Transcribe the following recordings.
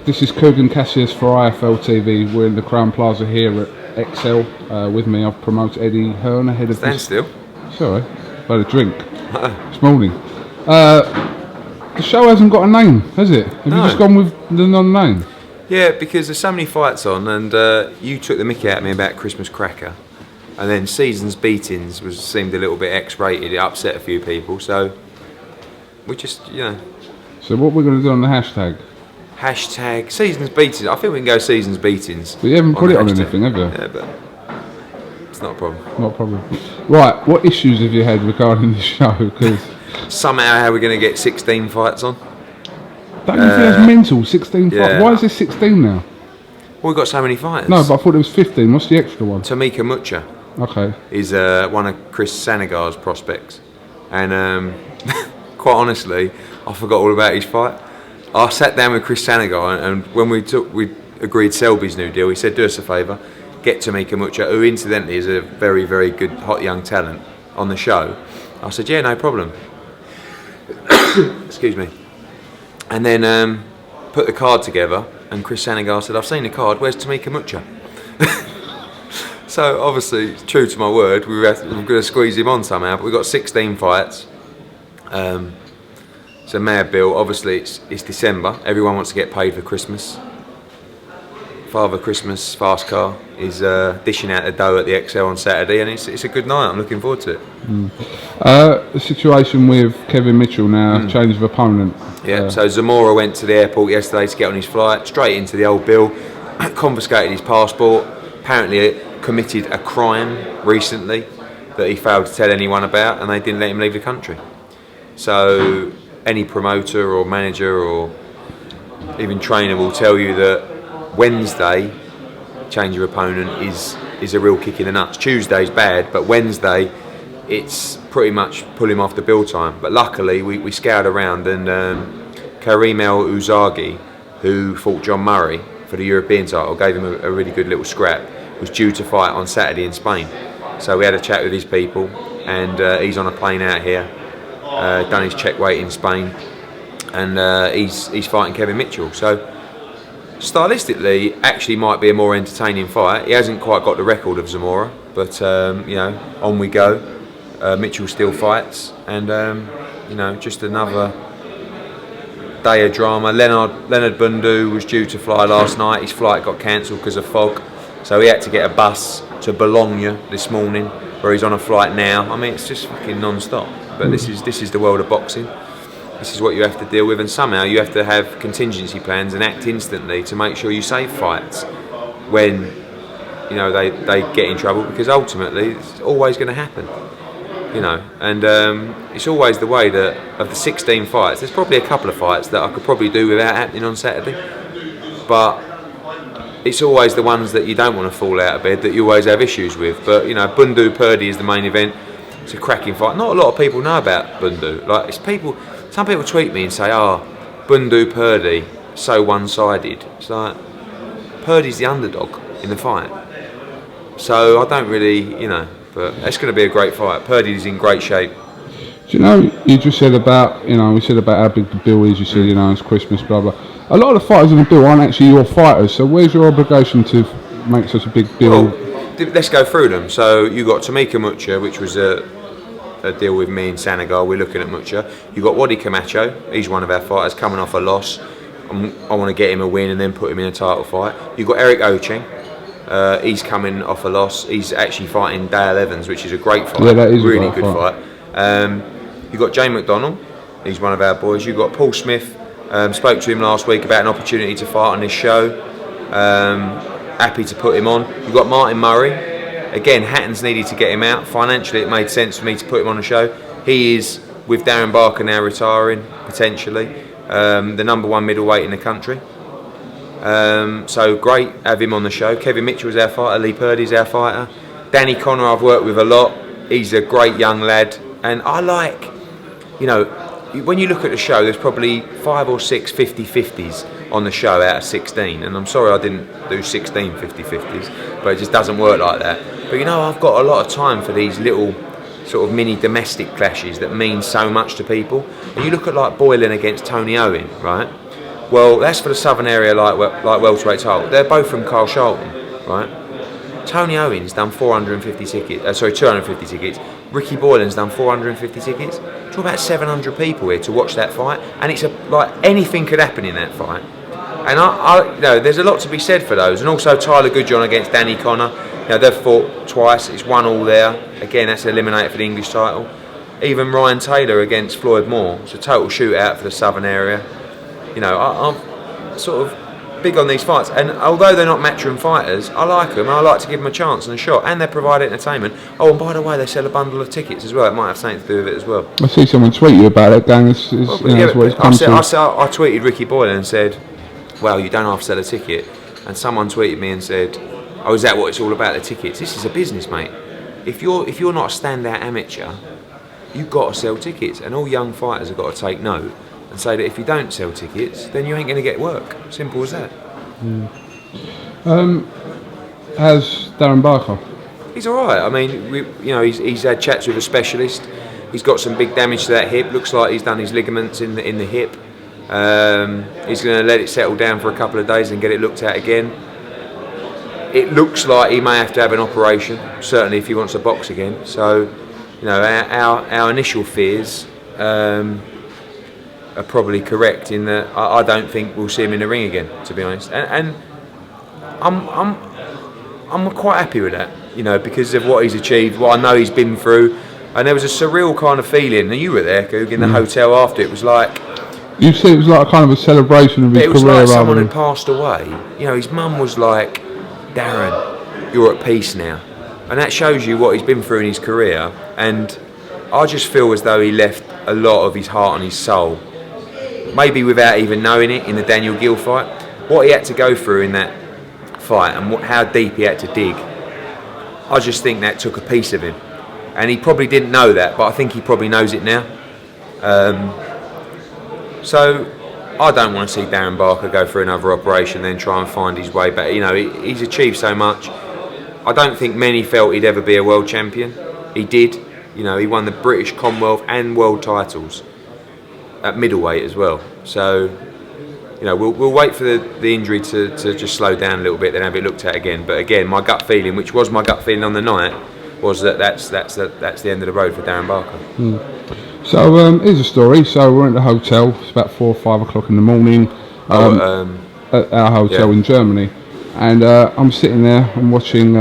This is KUGAN CASSIUS for IFL TV. We're in the Crown Plaza here at XL. With me, I've promoted Eddie Hearn ahead of Stand still. Sorry, had a drink this morning. The show hasn't got a name, has it? Have you just gone with the non-name? Yeah, because there's so many fights on, and you took the mickey out of me about Christmas Cracker, and then Seasons Beatings seemed a little bit X-rated. It upset a few people, so we just, So what we're going to do on the hashtag? Hashtag Seasons Beatings. I think we can go Seasons Beatings. But you haven't put it on anything, have you? Yeah, but it's not a problem. Not a problem. Right, what issues have you had regarding the show? Because somehow, how are we going to get 16 fights on? Don't you think that's mental? 16 fights? Why is there 16 now? Well, we've got so many fighters. No, but I thought it was 15. What's the extra one? Tamika Mucha. Okay. Is one of Chris Sanagar's prospects. And quite honestly, I forgot all about his fight. I sat down with Chris Sanagar, and when we agreed Selby's new deal, he said, do us a favour, get Tamika Mucha, who incidentally is a very, very good hot young talent, on the show. I said, yeah, no problem. Excuse me. And then put the card together, and Chris Sanagar said, I've seen the card, where's Tamika Mucha? So obviously, true to my word, we're going to squeeze him on somehow, but we've got 16 fights. It's a mad bill. Obviously, it's December. Everyone wants to get paid for Christmas. Father Christmas Fast Car is dishing out the dough at the XL on Saturday, and it's a good night. I'm looking forward to it. The situation with Kevin Mitchell now, change of opponent. Yeah, so Zamora went to the airport yesterday to get on his flight, straight into the old bill, confiscated his passport, apparently committed a crime recently that he failed to tell anyone about, and they didn't let him leave the country. So any promoter or manager or even trainer will tell you that Wednesday, change of opponent is a real kick in the nuts. Tuesday's bad, but Wednesday, it's pretty much pull him off the bill time. But luckily, we scoured around, and Karim El Ouzagi, who fought John Murray for the European title, gave him a really good little scrap, was due to fight on Saturday in Spain. So we had a chat with his people, and he's on a plane out here. Done his check weight in Spain, and he's fighting Kevin Mitchell. So stylistically, actually might be a more entertaining fight. He hasn't quite got the record of Zamora, but on we go. Mitchell still fights, and just another day of drama. Leonard Bundu was due to fly last night. His flight got cancelled because of fog, so he had to get a bus to Bologna this morning, where he's on a flight now. I mean, it's just fucking non-stop. But this is the world of boxing. This is what you have to deal with, and somehow you have to have contingency plans and act instantly to make sure you save fights when they get in trouble, because ultimately it's always going to happen. And it's always the way that of the 16 fights, there's probably a couple of fights that I could probably do without happening on Saturday, but it's always the ones that you don't want to fall out of bed that you always have issues with. But Bundu Purdy is the main event. It's a cracking fight. Not a lot of people know about Bundu. Some people tweet me and say, Bundu Purdy, so one-sided. It's like, Purdy's the underdog in the fight. So I don't really, but it's going to be a great fight. Purdy's in great shape. Do you just said about, we said about how big the bill is, you said, it's Christmas, blah, blah. A lot of the fighters in the bill aren't actually your fighters, so where's your obligation to make such a big bill? Well, let's go through them. So you got Tamika Mucha, which was a deal with me and Sanagar. We're looking at Mucha. You got Wadi Camacho. He's one of our fighters coming off a loss. I want to get him a win and then put him in a title fight. You got Eric Ocheng. He's coming off a loss. He's actually fighting Dale Evans, which is a great fight. Yeah, that is really a good fight. You got Jay McDonald. He's one of our boys. You got Paul Smith. Spoke to him last week about an opportunity to fight on this show. Happy to put him on. You got Martin Murray. Again, Hatton's needed to get him out. Financially, it made sense for me to put him on the show. He is, with Darren Barker now retiring, potentially, the #1 middleweight in the country. So great, have him on the show. Kevin Mitchell's our fighter. Lee Purdy's our fighter. Danny Connor I've worked with a lot. He's a great young lad. And I like, when you look at the show, there's probably 5 or 6 50-50s on the show out of 16. And I'm sorry I didn't do 16 50-50s, but it just doesn't work like that. But I've got a lot of time for these little sort of mini domestic clashes that mean so much to people. And you look at like Boylan against Tony Owen, right? Well, that's for the southern area, like welterweight title. They're both from Carl Charlton, right? Tony Owens done 450 tickets. 250 tickets. Ricky Boylan's done 450 tickets. Talk about 700 people here to watch that fight, and it's like anything could happen in that fight. And I there's a lot to be said for those. And also Tyler Goodjohn against Danny Connor. They've fought twice. It's 1-1 there. Again, that's eliminated for the English title. Even Ryan Taylor against Floyd Moore. It's a total shootout for the southern area. I'm sort of big on these fights, and although they're not matchroom fighters, I like them, and I like to give them a chance and a shot, and they provide entertainment. Oh, and by the way, they sell a bundle of tickets as well. It might have something to do with it as well. I see someone tweet you about it, gang. That's what it's come to. I tweeted Ricky Boylan and said, well, you don't have to sell a ticket, and someone tweeted me and said, oh, is that what it's all about, the tickets? This is a business, mate. If you're not a standout amateur, you've got to sell tickets, and all young fighters have got to take note and say that if you don't sell tickets, then you ain't going to get work. Simple as that. How's Darren Barker? He's all right. I mean, he's had chats with a specialist. He's got some big damage to that hip. Looks like he's done his ligaments in the hip. He's going to let it settle down for a couple of days and get it looked at again. It looks like he may have to have an operation, certainly if he wants to box again. So, our initial fears are probably correct in that I don't think we'll see him in the ring again, to be honest. And I'm quite happy with that, because of what he's achieved, what I know he's been through. And there was a surreal kind of feeling, and you were there, Coog, in the hotel after. It was like... You said it was like a kind of a celebration of his career. It was like someone had passed away. His mum was like, Darren, you're at peace now. And that shows you what he's been through in his career. And I just feel as though he left a lot of his heart and his soul, maybe without even knowing it, in the Daniel Gill fight. What he had to go through in that fight and how deep he had to dig, I just think that took a piece of him. And he probably didn't know that, but I think he probably knows it now. So I don't want to see Darren Barker go for another operation then try and find his way back. He's achieved so much. I don't think many felt he'd ever be a world champion. He did. He won the British, Commonwealth and world titles at middleweight as well. So, we'll wait for the injury to just slow down a little bit, then have it looked at again. But again, my gut feeling, which was my gut feeling on the night, was that's the end of the road for Darren Barker. So here's a story. So we're at the hotel. It's about 4 or 5 o'clock in the morning at our hotel in Germany, and I'm sitting there. I'm watching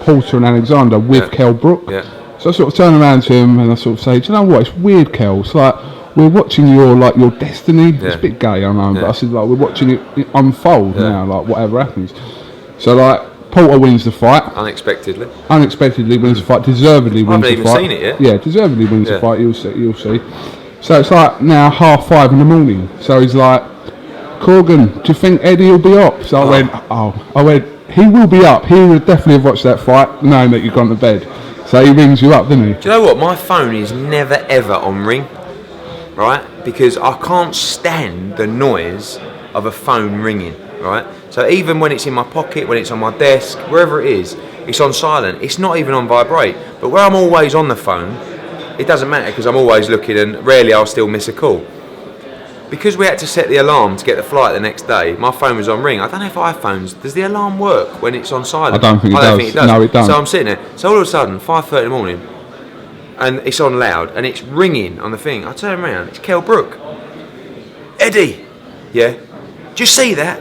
Porter and Alexander with Kell Brook. Yeah. So I sort of turn around to him and I sort of say, do you know what? It's weird, Kell. It's like we're watching your destiny. Yeah. It's a bit gay, I know, but I said we're watching it unfold now. Whatever happens. So Porter wins the fight. Unexpectedly wins the fight. Deservedly wins the fight. I haven't even seen it yet. Yeah, deservedly wins the fight. You'll see. So it's now 5:30 in the morning. So he's like, Kugan, do you think Eddie will be up? So I went, he will be up. He would definitely have watched that fight knowing that you've gone to bed. So he rings you up, didn't he? Do you know what? My phone is never ever on ring, right? Because I can't stand the noise of a phone ringing, right? So even when it's in my pocket, when it's on my desk, wherever it is, it's on silent. It's not even on vibrate. But where I'm always on the phone, it doesn't matter because I'm always looking and rarely I'll still miss a call. Because we had to set the alarm to get the flight the next day, my phone was on ring. I don't know if iPhones, does the alarm work when it's on silent? I don't think it does. No, it doesn't. So I'm sitting there. So all of a sudden, 5:30 in the morning, and it's on loud, and it's ringing on the thing. I turn around, it's Kell Brook. Eddie, yeah? Do you see that?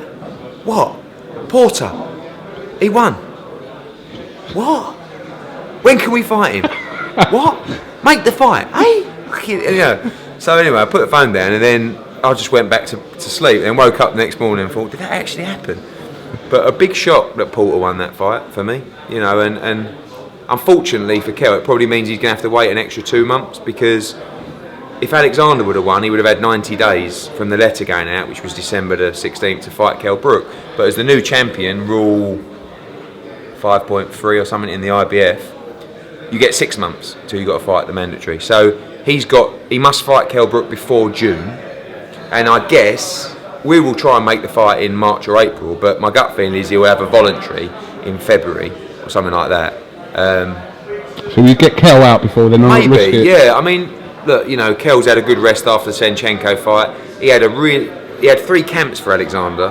What? Porter, he won. What? When can we fight him? What? Make the fight, eh? So anyway, I put the phone down and then I just went back to sleep and woke up the next morning and thought, did that actually happen? But a big shock that Porter won that fight for me, and unfortunately for Kell, it probably means he's going to have to wait an extra 2 months, because if Alexander would have won, he would have had 90 days from the letter going out, which was December the 16th, to fight Kell Brook. But as the new champion, rule 5.3 or something in the IBF, you get 6 months till you got to fight the mandatory. So he must fight Kell Brook before June, and I guess we will try and make the fight in March or April, but my gut feeling is he'll have a voluntary in February or something like that. So we get Kell out before then? Maybe, yeah. I mean, look, Kell's had a good rest after the Senchenko fight. He had a he had 3 camps for Alexander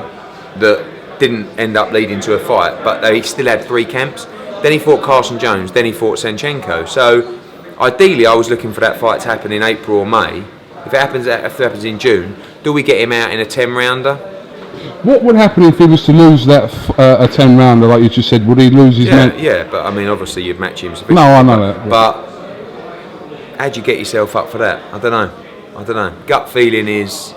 that didn't end up leading to a fight, but he still had 3 camps. Then he fought Carson Jones, then he fought Senchenko. So ideally I was looking for that fight to happen in April or May. If it happens in June, do we get him out in a 10-rounder? What would happen if he was to lose that a 10-rounder, like you just said? Would he lose his match? Yeah, but I mean, obviously you'd match him sufficiently. No, I know that. But how'd you get yourself up for that? I don't know. Gut feeling is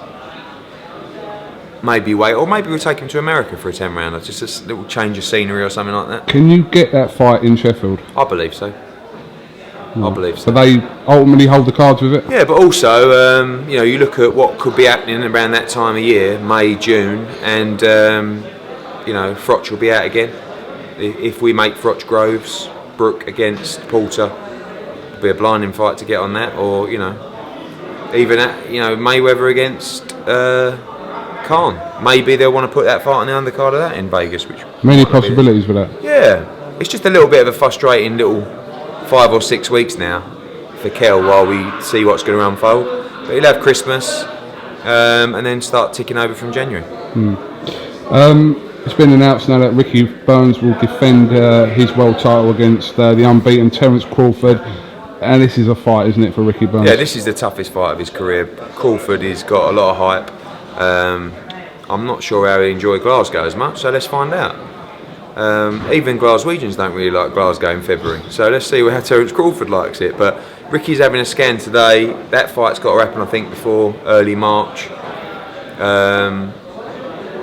maybe wait, or maybe we'll take him to America for a 10-rounder, just a little change of scenery or something like that. Can you get that fight in Sheffield? I believe so. I believe so. But they ultimately hold the cards with it? Yeah, but also, you look at what could be happening around that time of year, May, June, and, Froch will be out again. If we make Froch Groves, Brook against Porter, it'll be a blinding fight to get on that, or, even Mayweather against Khan. Maybe they'll want to put that fight on the undercard of that in Vegas. Which many possibilities with that. Yeah, it's just a little bit of a frustrating little 5 or 6 weeks now for Kell while we see what's going to unfold. But he'll have Christmas and then start ticking over from January. It's been announced now that Ricky Burns will defend his world title against the unbeaten Terence Crawford. And this is a fight, isn't it, for Ricky Burns? Yeah, this is the toughest fight of his career. Crawford has got a lot of hype. I'm not sure how he enjoyed Glasgow as much, so let's find out. Even Glaswegians don't really like Glasgow in February, so let's see how Terence Crawford likes it. But Ricky's having a scan today. That fight's got to happen, I think, before early March.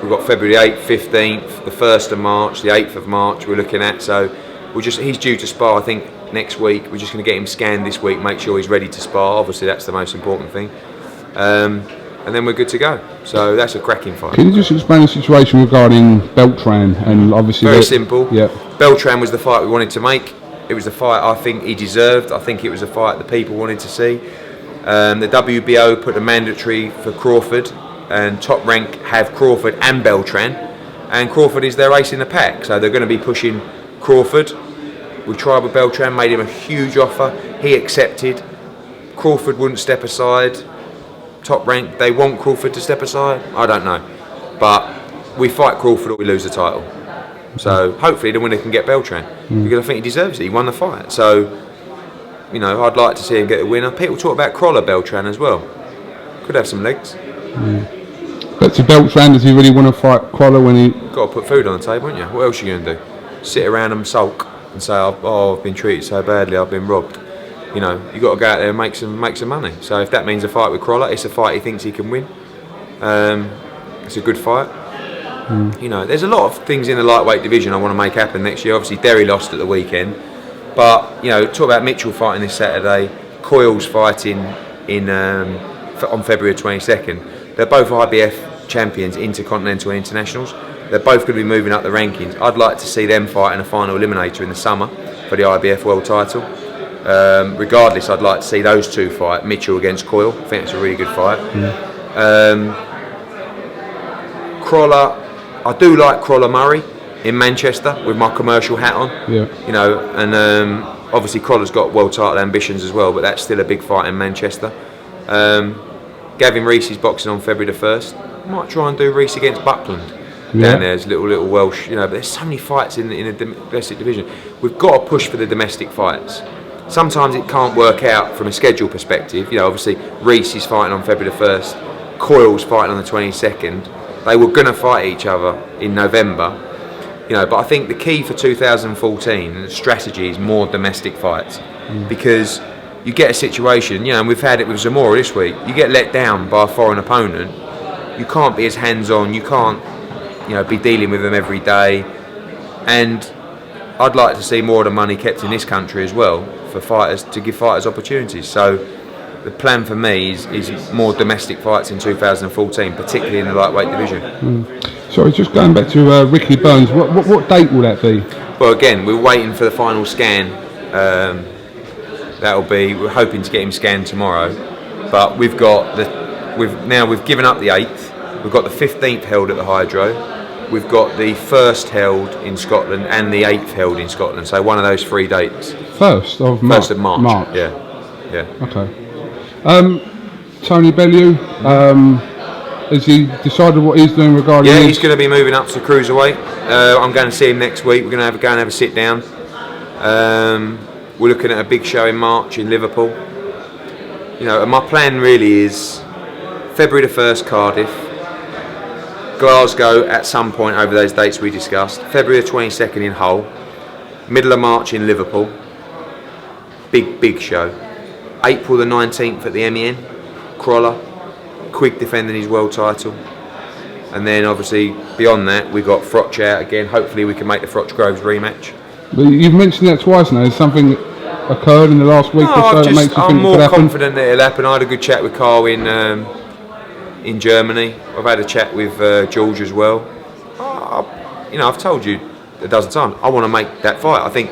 We've got February 8th, 15th, the 1st of March, the 8th of March we're looking at. So he's due to spar, I think, next week. We're just going to get him scanned this week, make sure he's ready to spar. Obviously, that's the most important thing. And then we're good to go. So that's a cracking fight. Can you just explain the situation regarding Beltran and obviously? Very simple. Yeah. Beltran was the fight we wanted to make. It was the fight I think he deserved. I think it was a fight the people wanted to see. The WBO put a mandatory for Crawford, and Top Rank have Crawford and Beltran, and Crawford is their ace in the pack. So they're going to be pushing Crawford. We tried with Beltran, made him a huge offer. He accepted. Crawford wouldn't step aside. Top Rank, they want Crawford to step aside? I don't know. But we fight Crawford or we lose the title. So hopefully the winner can get Beltran, because I think he deserves it. He won the fight. So, I'd like to see him get the winner. People talk about Crawler Beltran as well. Could have some legs. But to Beltran, does he really want to fight Crawler when he... Got to put food on the table, haven't you? What else are you going to do? Sit around and sulk and say, I've been treated so badly, I've been robbed. You've got to go out there and make some money. So if that means a fight with Crawler, it's a fight he thinks he can win. It's a good fight. There's a lot of things in the lightweight division I want to make happen next year. Obviously, Derry lost at the weekend, but talk about Mitchell fighting this Saturday, Coyle's fighting on February 22nd. They're both IBF champions, intercontinental and internationals. They're both going to be moving up the rankings. I'd like to see them fight in a final eliminator in the summer for the IBF world title. Regardless, I'd like to see those two fight, Mitchell against Coyle. I think it's a really good fight. Crawler, I do like Crawler Murray in Manchester with my commercial hat on. And obviously Crawler's got world title ambitions as well, but that's still a big fight in Manchester. Gavin Rees is boxing on February the 1st. Might try and do Rees against Buckland down there. There's little Welsh, but there's so many fights in the domestic division. We've got to push for the domestic fights. Sometimes it can't work out from a schedule perspective. Obviously Rees is fighting on February the 1st, Coyle's fighting on the 22nd. They were going to fight each other in November. But I think the key for 2014 and the strategy is more domestic fights, because you get a situation, and we've had it with Zamora this week. You get let down by a foreign opponent. You can't be as hands-on. You can't, be dealing with them every day. And I'd like to see more of the money kept in this country as well for fighters, to give fighters opportunities. So the plan for me is more domestic fights in 2014, particularly in the lightweight division. Sorry, just going back to Ricky Burns. What date will that be? Well, again, we're waiting for the final scan. We're hoping to get him scanned tomorrow, but we've given up the 8th. We've got the 15th held at the Hydro. We've got the 1st held in Scotland and the 8th held in Scotland. So one of those 3 dates. 1st of March. 1st of March. Yeah. Okay. Tony Bellew. Has he decided what he's doing regarding? Yeah, he's going to be moving up to cruiserweight. I'm going to see him next week. We're going to go and have a sit down. We're looking at a big show in March in Liverpool. You know, and my plan really is February the 1st, Cardiff, Glasgow at some point over those dates we discussed, February the 22nd in Hull, middle of March in Liverpool, big show, April the 19th at the MEN, Crawler, Quigg defending his world title, and then obviously beyond that we've got Froch out again. Hopefully we can make the Froch Groves rematch. But you've mentioned that twice now. Has something occurred in the last week or so that makes you think I'm it more could happen? confident that it'll happen. I had a good chat with Carl in Germany. I've had a chat with George as well. You know, I've told you a dozen times, I want to make that fight. I think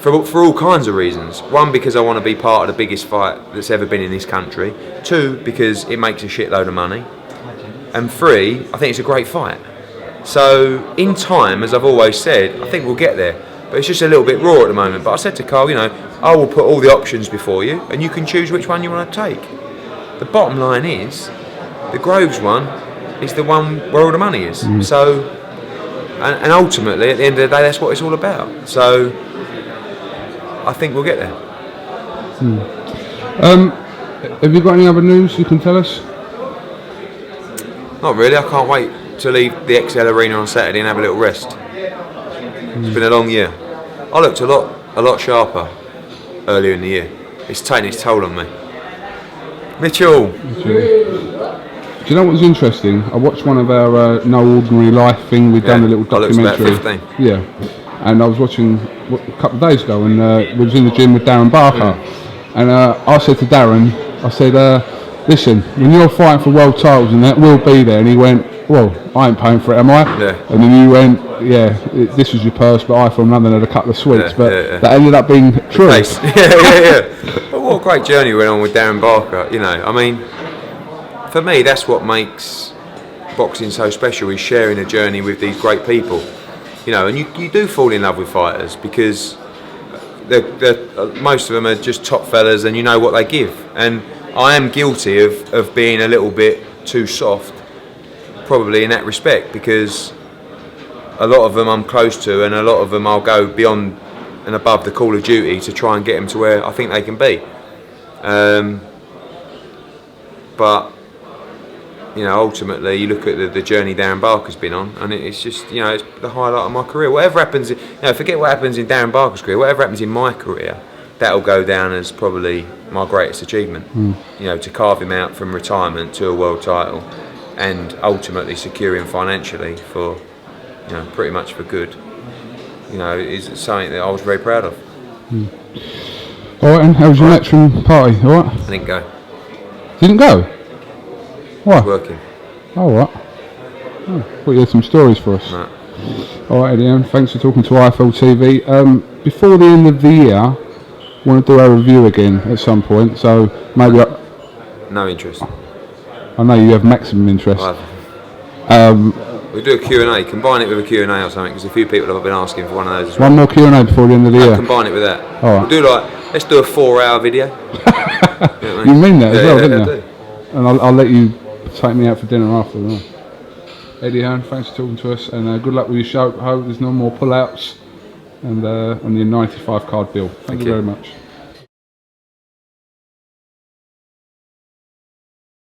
for all kinds of reasons. One, because I want to be part of the biggest fight that's ever been in this country. Two, because it makes a shitload of money. And three, I think it's a great fight. So in time, as I've always said, I think we'll get there. But it's just a little bit raw at the moment. But I said to Carl, you know, I will put all the options before you and you can choose which one you want to take. The bottom line is, the Groves one is the one where all the money is. So, and ultimately, at the end of the day, that's what it's all about. So, I think we'll get there. Have you got any other news you can tell us? Not really. I can't wait to leave the XL Arena on Saturday and have a little rest. It's been a long year. I looked a lot sharper earlier in the year. It's taken its toll on me. Mitchell. Do you know what was interesting? I watched one of our No Ordinary Life thing. We've done a little documentary. I looked about 15. Yeah, and I was watching a couple of days ago, and we was in the gym with Darren Barker, and I said to Darren, I said, listen, when you're fighting for world titles and that, we'll be there. And he went, well, I ain't paying for it, am I? Yeah. And then you went, yeah, this was your purse, but I from London had a couple of sweets. But that ended up being true. yeah. But what a great journey we went on with Darren Barker. You know, I mean, for me, that's what makes boxing so special, is sharing a journey with these great people. You know, and you do fall in love with fighters because most of them are just top fellas and you know what they give. And I am guilty of being a little bit too soft, probably in that respect, because a lot of them I'm close to and a lot of them I'll go beyond and above the call of duty to try and get them to where I think they can be. But you know, ultimately you look at the journey Darren Barker's been on, and it's just, you know, it's the highlight of my career. Whatever happens, you know, forget what happens in Darren Barker's career, whatever happens in my career, that'll go down as probably my greatest achievement. You know, to carve him out from retirement to a world title and ultimately securing financially for, you know, pretty much for good, you know, is something that I was very proud of. Alright, and how was your matchroom party? Alright? I didn't go. Didn't go? Why? Working. Alright. Oh, thought you had some stories for us. No. Alright, Eddie, thanks for talking to IFL TV. Before the end of the year, I want to do a review again at some point, so maybe no interest. I know you have maximum interest. We'll do a Q&A, combine it with a Q&A or something, because a few people have been asking for one of those as well. One more Q&A before the end of the year. Combine it with that. All right. We'll do let's do a 4-hour video. You mean that as well, yeah, didn't you? I do. And I'll let you take me out for dinner after that. Eddie Hearn, thanks for talking to us, and good luck with your show. I hope there's no more pull-outs and the 95 card bill. Thank you very much.